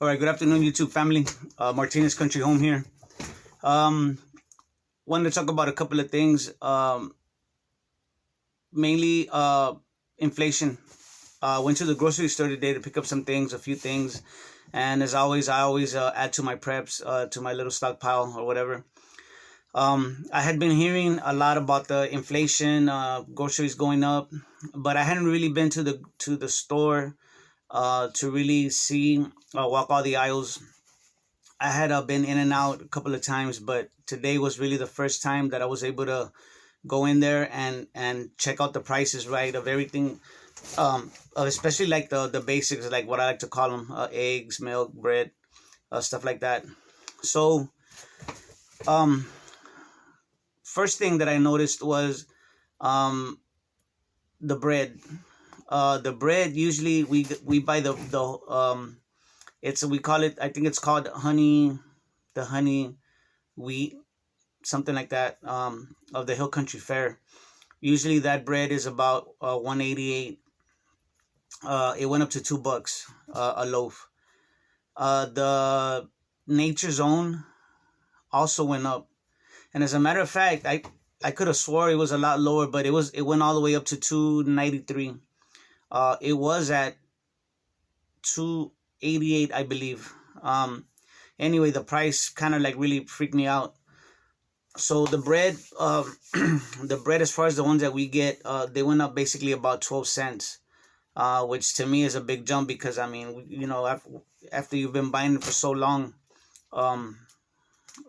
All right, good afternoon, YouTube family. Martinez Country Home here. Um, Wanted to talk about a couple of things. Mainly inflation. Went to the grocery store today to pick up some things, a few things, and as always, I always add to my preps, to my little stockpile or whatever. I had been hearing a lot about the inflation, groceries going up, but I hadn't really been to the store to really see, walk all the aisles. I had been in and out a couple of times, but today was really the first time that I was able to go in there and check out the prices, right, of everything, especially like the basics, like what I like to call them, eggs, milk, bread, stuff like that. So um, first thing that I noticed was um, the bread. The bread usually we buy the it's, we call it, I think it's called the honey wheat, something like that, of the Hill Country Fair. Usually that bread is about 188. It went up to $2 a loaf. The Nature Zone also went up, and as a matter of fact, I could have swore it was a lot lower, but it went all the way up to 293. It was at 288, I believe. Anyway, the price kind of like really freaked me out. So the bread, the bread, as far as the ones that we get, they went up basically about 12 cents, which to me is a big jump because, I mean, after you've been buying it for so long, um,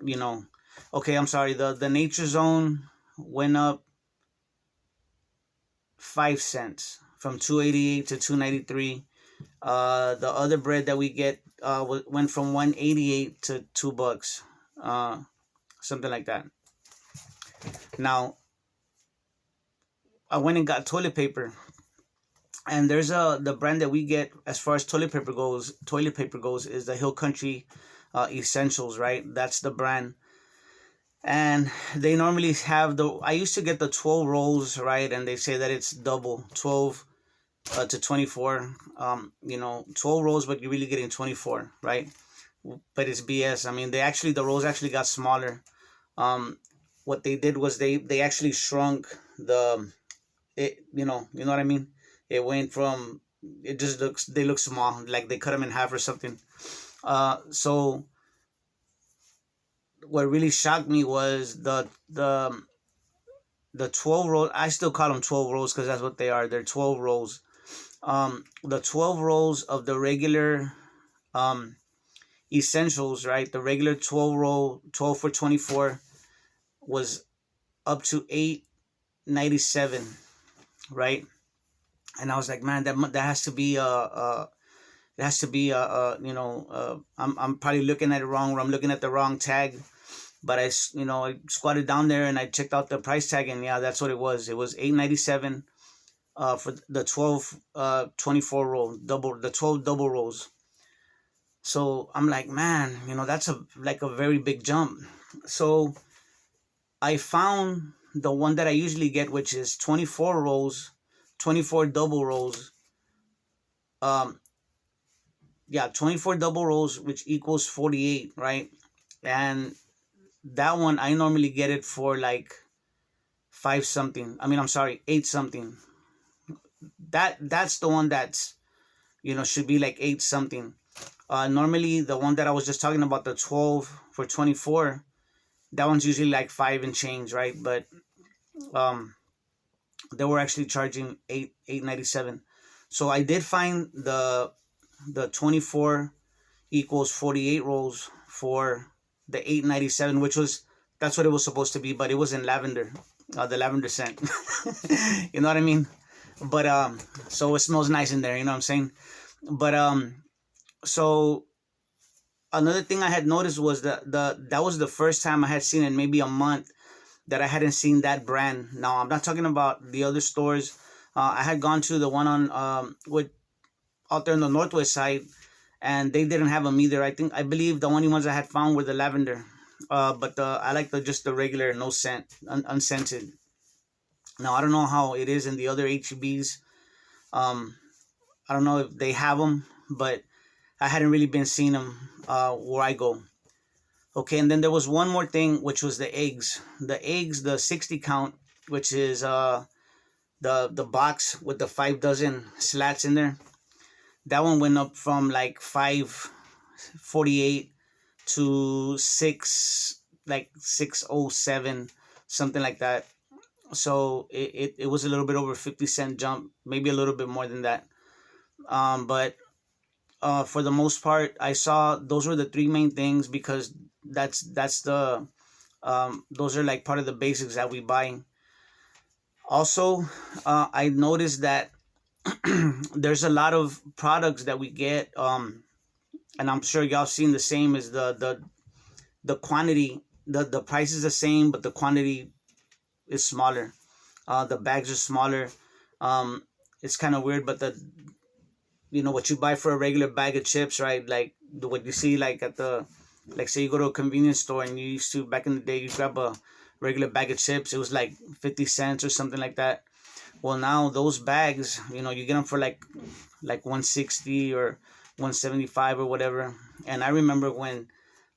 you know, okay, I'm sorry, the Nature Zone went up 5 cents from 288 to 293. The other bread that we get went from 188 to $2, something like that. Now, I went and got toilet paper, and there's the brand that we get as far as toilet paper goes. Toilet paper goes is the Hill Country Essentials, right? That's the brand, and they normally have the. I used to get the 12 rolls, right? And they say that it's double 12 to 24. 12 rolls, but you're really getting 24, right? But it's BS. I mean, the rolls actually got smaller. What they did was they actually shrunk it. You know what I mean. It went from, it just looks, they look small, like they cut them in half or something. So what really shocked me was the 12 roll. I still call them 12 rolls because that's what they are. They're 12 rolls. The 12 rolls of the regular essentials, right? The regular 12 for 24 was up to 8.97, right? And I was like, man, that has to be it has to be I'm probably looking at it wrong, or I'm looking at the wrong tag. But I squatted down there and I checked out the price tag, and yeah, that's what it was. It was 8.97 for the 12 24 roll double, the 12 double rolls. So I'm like, man, that's a very big jump. So I found the one that I usually get, which is 24 rolls, 24 double rolls. 24 double rolls, which equals 48, right? And that one, I normally get it for like 5 something. I mean, I'm sorry, 8 something. That's the one that's, should be like 8 something. Normally the one that I was just talking about, the 12 for 24, that one's usually like 5 and change, right? But they were actually charging 8.97. So I did find the 24 equals 48 rolls for the 8.97, that's what it was supposed to be, but it was in lavender, the lavender scent. You know what I mean? But so it smells nice in there, you know what I'm saying? But so another thing I had noticed was that was the first time I had seen in maybe a month that I hadn't seen that brand. Now, I'm not talking about the other stores. I had gone to the one on out there on the northwest side, and they didn't have them either. I believe the only ones I had found were the lavender. But I like just the regular, no scent, unscented. Now, I don't know how it is in the other HEBs. I don't know if they have them, but I hadn't really been seeing them where I go. Okay, and then there was one more thing, which was the eggs. The eggs, the 60 count, which is the box with the 5 dozen slats in there. That one went up from like 5.48 to 6.07, something like that. So it was a little bit over 50 cent jump, maybe a little bit more than that. But for the most part, I saw those were the three main things, because that's the those are like part of the basics that we buy. Also, I noticed that there's a lot of products that we get, and I'm sure y'all seen the same, is the quantity, the price is the same, but the quantity is smaller. The bags are smaller. Um, it's kind of weird, but the what you buy for a regular bag of chips, right? Like what you see like at the, like say you go to a convenience store, and you used to, back in the day, you grab a regular bag of chips, it was like 50 cents or something like that. Well, now those bags, you get them for like 160 or 175 or whatever. And I remember when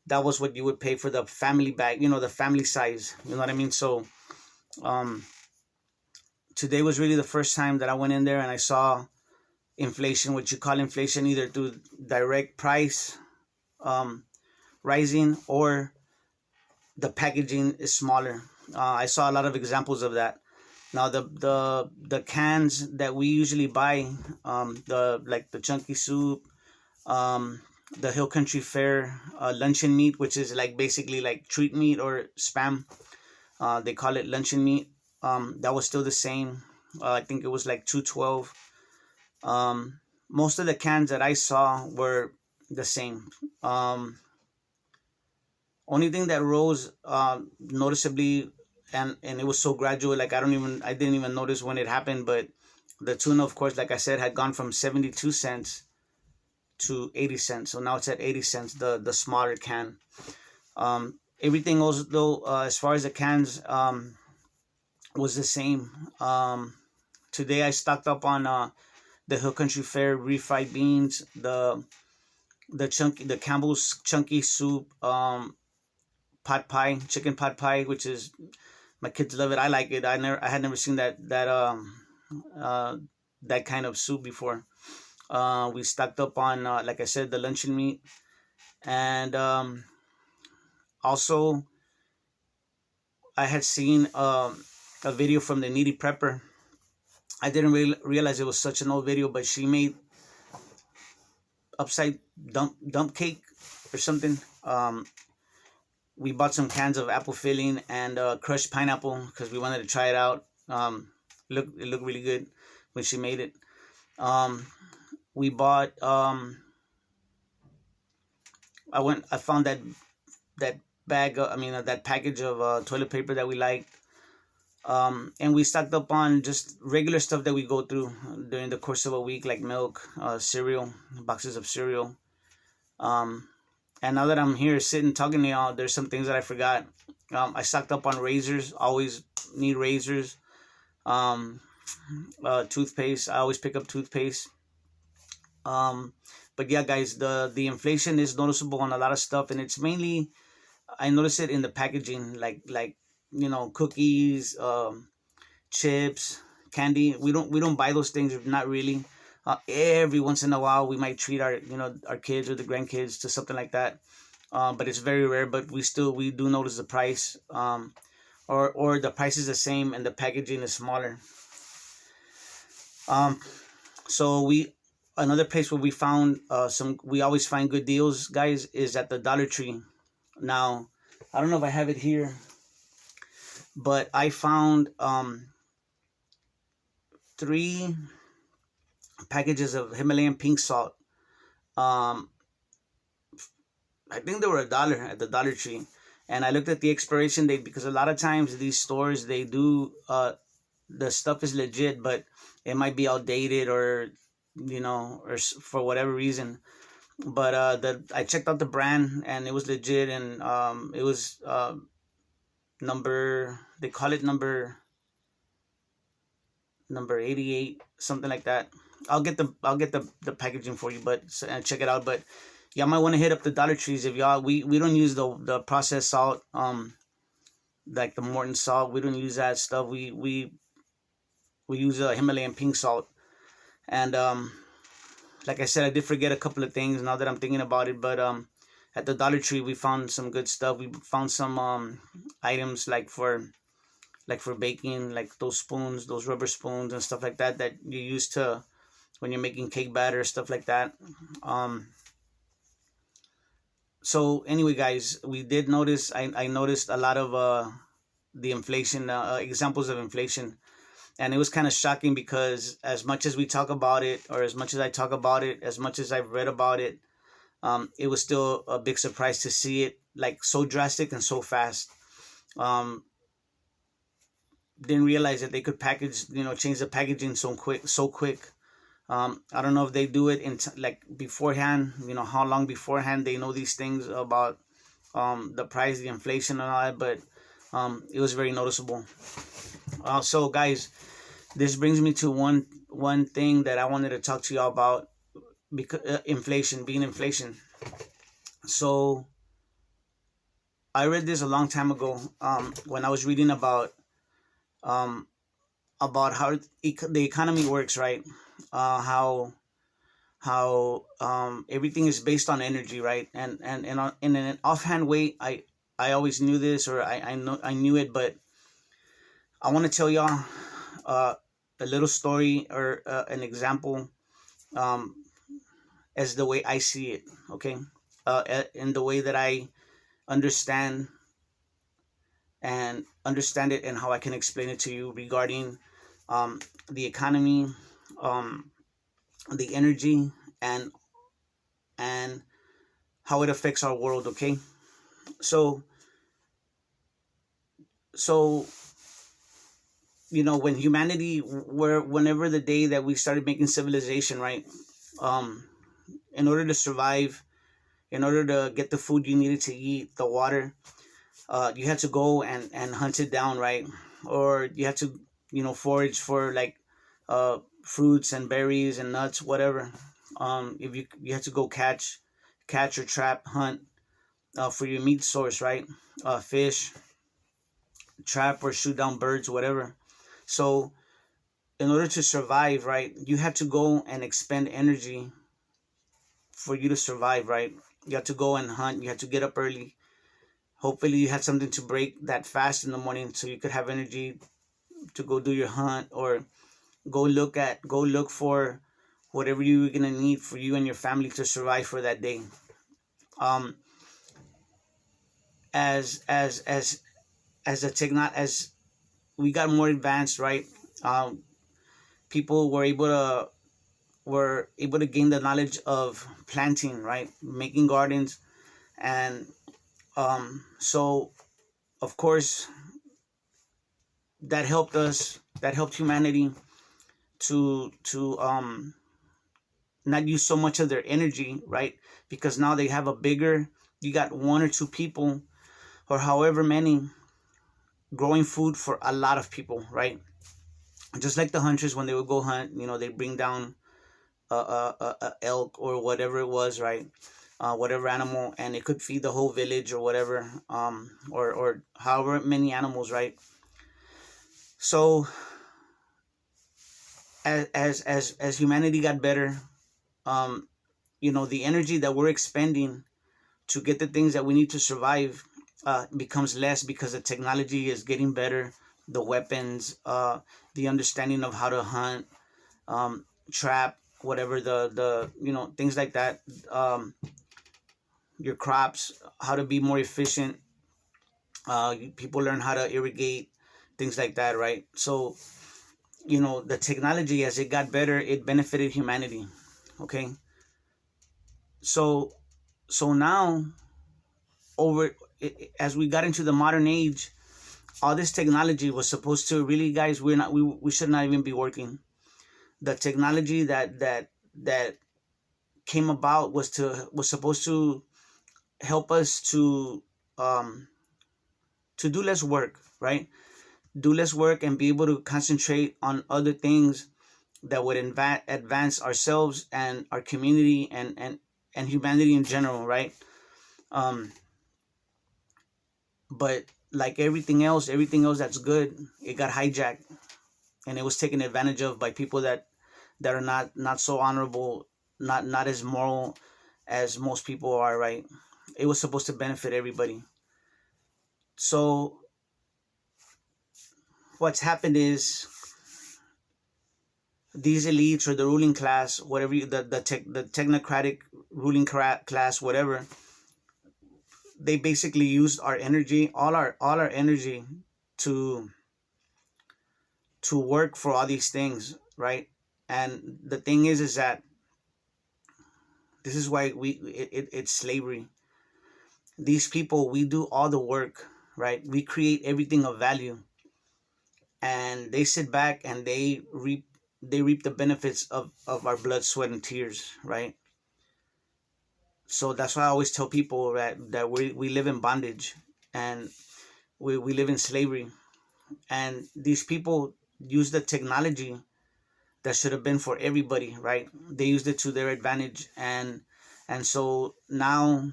that was what you would pay for the family bag, the family size, you know what I mean? So um today was really the first time that I went in there and I saw inflation, what you call inflation, either through direct price um rising, or the packaging is smaller. I saw a lot of examples of that. Now the cans that we usually buy, the like the chunky soup, um, the Hill Country Fare luncheon meat, which is like basically like treat meat or spam. They call it luncheon meat. That was still the same. I think it was like 212. Most of the cans that I saw were the same. Only thing that rose noticeably, and it was so gradual, like I didn't even notice when it happened. But the tuna, of course, like I said, had gone from 72 cents to 80 cents. So now it's at 80 cents, the smaller can. Everything else though, as far as the cans, was the same. Today I stocked up on the Hill Country Fare refried beans, the Campbell's chunky soup, pot pie, chicken pot pie, which is, my kids love it. I like it. I had never seen uh, that kind of soup before. We stocked up on, like I said, the luncheon meat, and also I had seen a video from the Needy Prepper. I didn't realize it was such an old video, but she made upside dump cake or something. We bought some cans of apple filling and crushed pineapple because we wanted to try it out. It looked really good when she made it. Um, we bought. I found that bag. I mean, that package of toilet paper that we liked. And we stocked up on just regular stuff that we go through during the course of a week, like milk, cereal, boxes of cereal. Um, and now that I'm here sitting talking to y'all, there's some things that I forgot. I stocked up on razors. Always need razors. Um, Toothpaste. I always pick up toothpaste. Um, but yeah, guys, the inflation is noticeable on a lot of stuff, and it's mainly, I notice it in the packaging, like cookies, chips, candy. We don't buy those things, not really. Every once in a while, we might treat our kids or the grandkids to something like that. But it's very rare. But we do notice the price, or the price is the same and the packaging is smaller. Um, so another place where we found we always find good deals, guys, is at the Dollar Tree. Now, I don't know if I have it here, but I found 3 packages of Himalayan pink salt. Um, I think they were $1 at the Dollar Tree, and I looked at the expiration date because a lot of times these stores, they do the stuff is legit, but it might be outdated, or for whatever reason. But the I checked out the brand and it was legit, and it was number, they call it number 88, something like that. I'll get the packaging for you, but check it out. But y'all might want to hit up the Dollar Trees if y'all. We don't use the processed salt, like the Morton salt. We don't use that stuff. We use Himalayan pink salt. And like I said, I did forget a couple of things now that I'm thinking about it. But at the Dollar Tree, we found some good stuff. We found some items like for baking, like those spoons, those rubber spoons and stuff like that that you use to when you're making cake batter, stuff like that. Um, so anyway, guys, we did notice. I noticed a lot of the inflation examples of inflation, and it was kind of shocking because as much as we talk about it, or as much as I talk about it, as much as I've read about it, it was still a big surprise to see it like so drastic and so fast. Um, didn't realize that they could change the packaging so quick. I don't know if they do it like beforehand. How long beforehand they know these things about the price, the inflation, and all that. But it was very noticeable. So, guys, this brings me to one thing that I wanted to talk to y'all about because inflation, being inflation. So, I read this a long time ago when I was reading um, about how the economy works, right? How everything is based on energy, right? And in an offhand way, I always knew this, or I knew it, but I want to tell y'all uh, a little story, or an example, um, as the way I see it. Okay, in the way that I understand understand it, and how I can explain it to you regarding um, the economy, um, the energy, and and how it affects our world. Okay, so so when humanity were whenever the day that we started making civilization, right? um in order to survive, in order to get the food you needed to eat, the water, you had to go and hunt it down, right? Or you had to forage for like fruits and berries and nuts, whatever. If you had to go catch or trap, hunt for your meat source, right? Fish, trap or shoot down birds, whatever. So in order to survive, right, you have to go and expend energy for you to survive, right? You have to go and hunt. You have to get up early. Hopefully, you had something to break that fast in the morning, so you could have energy to go do your hunt, or go look for whatever you're gonna need for you and your family to survive for that day. Um, as as we got more advanced, right? Um, people were able to gain the knowledge of planting, right? Making gardens, and so of course that helped humanity to not use so much of their energy, right? Because now they have a bigger, you got one or two people, or however many, growing food for a lot of people, right? Just like the hunters, when they would go hunt, they bring down a elk or whatever it was, right? Whatever animal, and it could feed the whole village or whatever, or however many animals, right? So as humanity got better, um, the energy that we're expending to get the things that we need to survive becomes less, because the technology is getting better, the weapons, the understanding of how to hunt, trap, whatever, the things like that, your crops, how to be more efficient. People learn how to irrigate, things like that, right? So the technology, as it got better, it benefited humanity. Okay, so now, over as we got into the modern age, all this technology was supposed to really, guys, we should not even be working. The technology that came about was supposed to help us um to do less work, right? Do less work and be able to concentrate on other things, that would advance ourselves and our community and humanity in general, right? Um, but like everything else that's good, it got hijacked and it was taken advantage of by people that are not so honorable, not as moral as most people are, right? It was supposed to benefit everybody. So what's happened is these elites or the ruling class, whatever the technocratic ruling class, whatever, they basically used our energy, all our energy to work for all these things, right? And the thing is that this is why it's slavery. These people, we do all the work, right? We create everything of value, and they sit back and they reap the benefits of our blood, sweat, and tears, right? So that's why I always tell people that we live in bondage, and we live in slavery, and these people use the technology that should have been for everybody, right? They used it to their advantage, and so now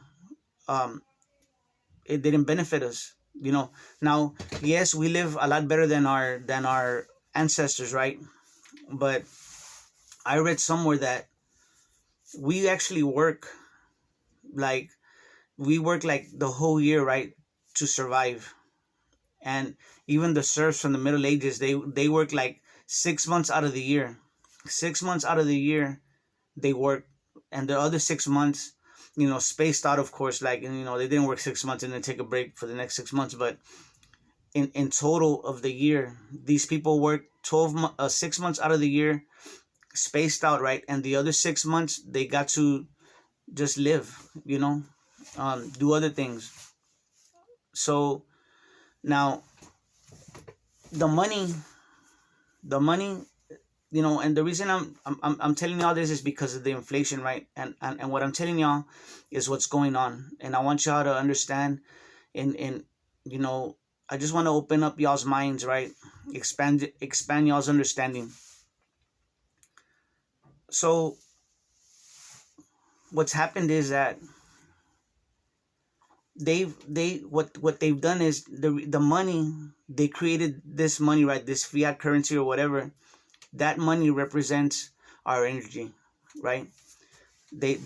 um it didn't benefit us, now. Yes, we live a lot better than our ancestors, right? But I read somewhere that we actually like work like the whole year, right, to survive. And even the serfs from the Middle Ages, they work like 6 months out of the year. 6 months out of the year they work, and the other 6 months, spaced out, of course. Like, they didn't work 6 months and then take a break for the next 6 months, but in total of the year, these people work 6 months out of the year, spaced out, right, and the other 6 months they got to just live, do other things. So now the money, the money, and the reason I'm telling y'all this is because of the inflation, right? And what I'm telling y'all is what's going on, and I want y'all to understand. In you know, I just want to open up y'all's minds, right? Expand y'all's understanding. So what's happened is that what they've done is the money they created, this money, right, this fiat currency or whatever, that money represents our energy, right? They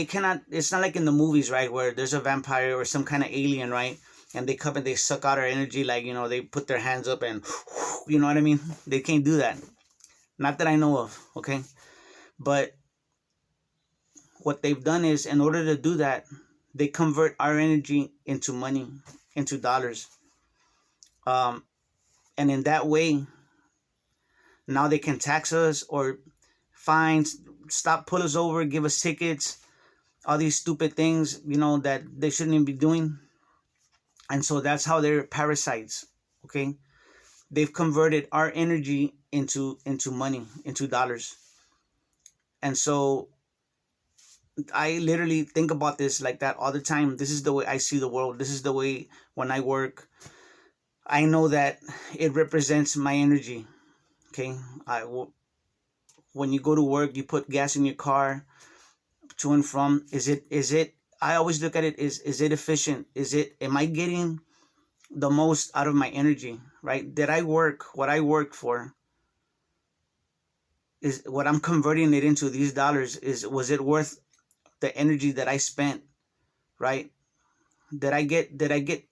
cannot, it's not like in the movies, right, where there's a vampire or some kind of alien, right, and they come and they suck out our energy, like, they put their hands up and you know what I mean. They can't do that, not that I know of, okay? But what they've done is, in order to do that, they convert our energy into money, into dollars. um and in that way, now they can tax us or fines, stop, pull us over, give us tickets, all these stupid things, that they shouldn't even be doing. And so that's how they're parasites, okay? They've converted our energy into money, into dollars. And so I literally think about this like that all the time. This is the way I see the world. This is the way, when I work, I know that it represents my energy, okay? When you go to work, you put gas in your car to and from. Is it I always look at it, is it efficient? Am I getting the most out of my energy, right? Did I work what I worked for? Is what I'm converting it into, these dollars, was it worth the energy that I spent, right? Did I get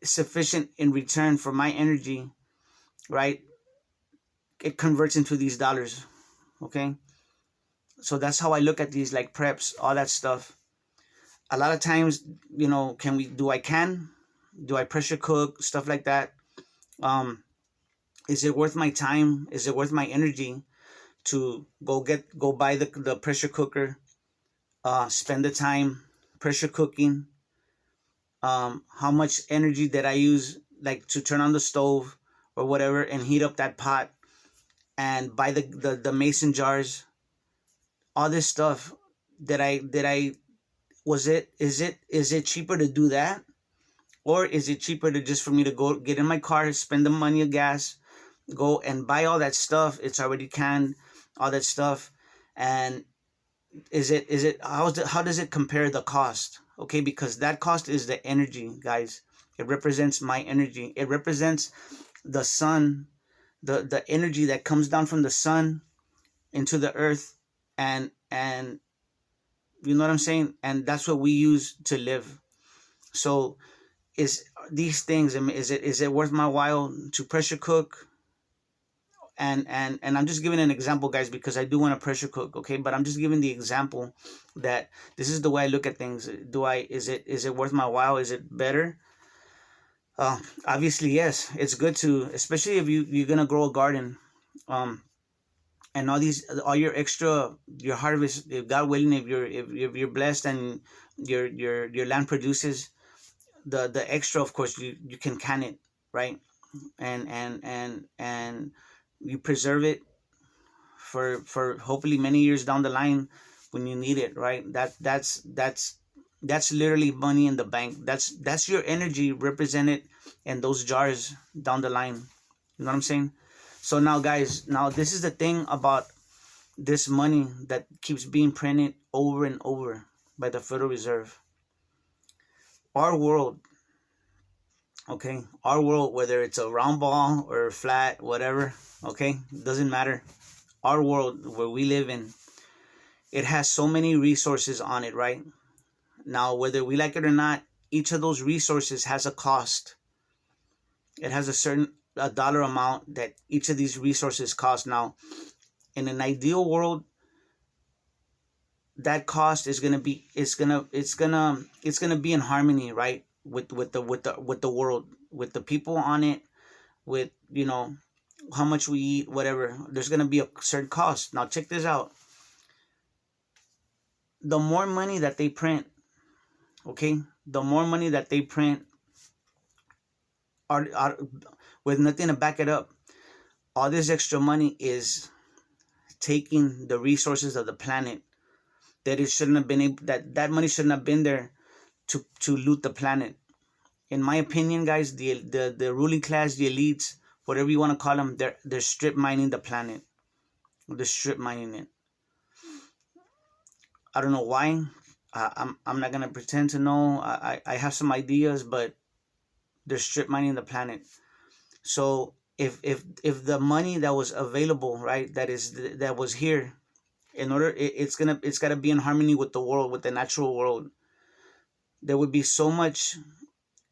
sufficient in return for my energy, right? It converts into these dollars, okay? So that's how I look at these, like preps, all that stuff. A lot of times, can we do I pressure cook, stuff like that? um is it worth my time? Is it worth my energy to go buy the pressure cooker, spend the time pressure cooking? How much energy did I use, like, to turn on the stove or whatever and heat up that pot and buy the mason jars, all this stuff? Did I is it cheaper to do that, or is it cheaper to just for me to go get in my car, spend the money of gas, go and buy all that stuff. It's already canned, all that stuff. And how does it compare the cost? Okay, because that cost is the energy, guys. It represents my energy. It represents the sun, the energy that comes down from the sun into the earth, and you know what I'm saying? And that's what we use to live. So is these things, I mean, is it worth my while to pressure cook? And I'm just giving an example, guys, because I do want to pressure cook, okay? But I'm just giving the example that this is the way I look at things. Is it worth my while? Is it better? Obviously, yes. It's good to, especially if you're gonna grow a garden, um, and all your extra, your harvest. If God willing, if you're blessed and your land produces the extra, of course you can can it, right? And you preserve it for hopefully many years down the line when you need it, right? That's literally money in the bank. That's your energy represented in those jars down the line. You know what I'm saying? So now, guys, now this is the thing about this money that keeps being printed over and over by the Federal Reserve. Our world, okay, our world, whether it's a round ball or flat, whatever, okay, doesn't matter. Our world where we live in, it has so many resources on it, right? Now, whether we like it or not, each of those resources has a cost. It has a dollar amount that each of these resources cost. Now, in an ideal world, that cost is gonna be it's gonna be in harmony, right? With the world, with the people on it, with how much we eat, whatever. There's gonna be a certain cost. Now, check this out. The more money that they print, okay, the more money that they print are with nothing to back it up. All this extra money is taking the resources of the planet that it shouldn't have been able, that money shouldn't have been there to loot the planet. In my opinion, guys, the ruling class, the elites, whatever you want to call them, they're strip mining the planet. They're strip mining it. I don't know why. I'm not gonna pretend to know. I have some ideas, but they're strip mining the planet. So if the money that was available, right, that was here, in order, it's gotta be in harmony with the world, with the natural world. There would be so much.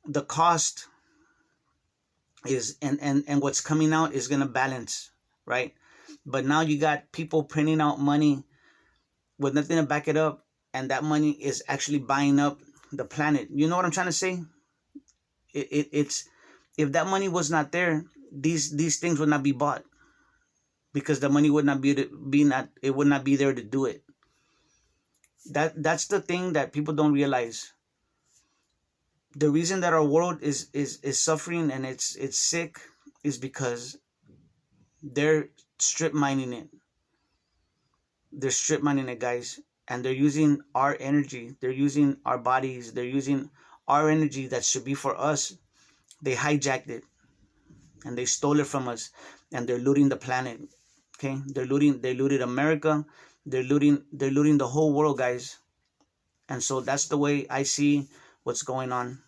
The cost is and what's coming out is gonna balance, right? But now you got people printing out money with nothing to back it up, and that money is actually buying up the planet. You know what I'm trying to say? It's if that money was not there, these things would not be bought, because the money would not it would not be there to do it. That's the thing that people don't realize. The reason that our world is suffering and it's sick is because they're strip mining it. They're strip mining it, guys, and they're using our energy. They're using our bodies. They're using our energy that should be for us. They hijacked it and they stole it from us, and they're looting the planet. Okay, they looted America. They're looting the whole world, guys. And so that's the way I see what's going on.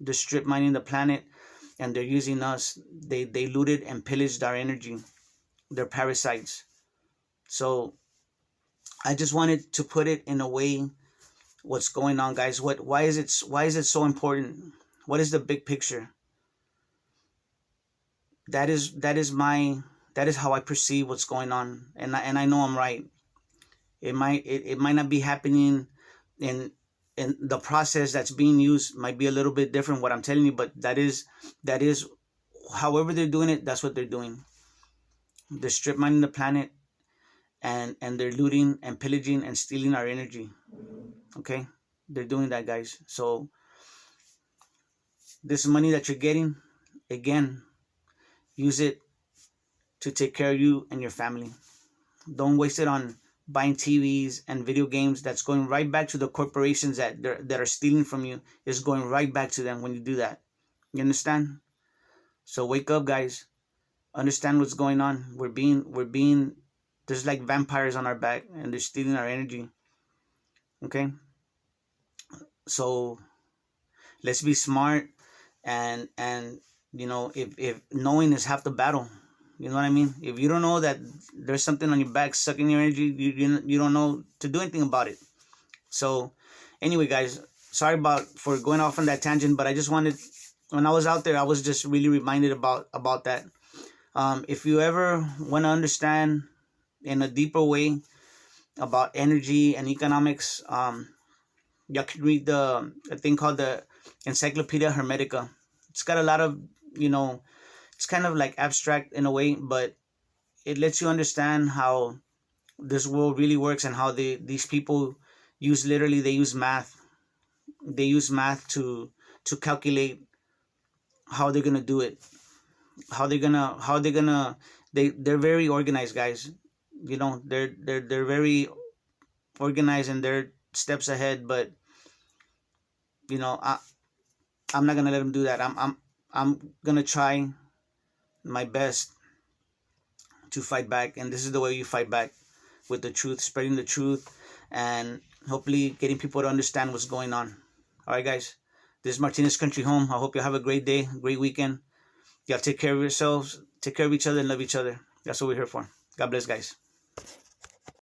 They're strip mining the planet, and they're using us. They looted and pillaged our energy. They're parasites. So I just wanted to put it in a way what's going on, guys. Why is it so important? What is the big picture? That is how I perceive what's going on, and I know I'm right. It might not be happening in the process that's being used might be a little bit different what I'm telling you, but that is however they're doing it, that's what they're doing. They're strip mining the planet, and they're looting and pillaging and stealing our energy. Okay, they're doing that, guys. So this money that you're getting, again, use it to take care of you and your family. Don't waste it on buying TVs and video games. That's going right back to the corporations that are stealing from you. It's going right back to them when you do that. You understand? So wake up, guys. understand what's going on. We're being there's like vampires on our back, and they're stealing our energy. Okay, so let's be smart, and if knowing is half the battle. You know what I mean? If you don't know that there's something on your back sucking your energy, you don't know to do anything about it. So anyway, guys, sorry about for going off on that tangent, but I just wanted, when I was out there, I was just really reminded about that. If you ever want to understand in a deeper way about energy and economics, you can read a thing called the Encyclopedia Hermetica. It's got a lot of, you know, it's kind of like abstract in a way, but it lets you understand how this world really works, and how these people use math. They use math to calculate how they're gonna do it, how they're gonna they're very organized, guys. They're very organized, and they're steps ahead. But I'm not gonna let them do that. I'm gonna try my best to fight back, and this is the way you fight back: with the truth, spreading the truth, and hopefully getting people to understand what's going on. All right, guys. This is Martinez Country Home. I hope you have a great day, great weekend. Y'all take care of yourselves, take care of each other, and love each other. That's what we're here for. God bless, guys.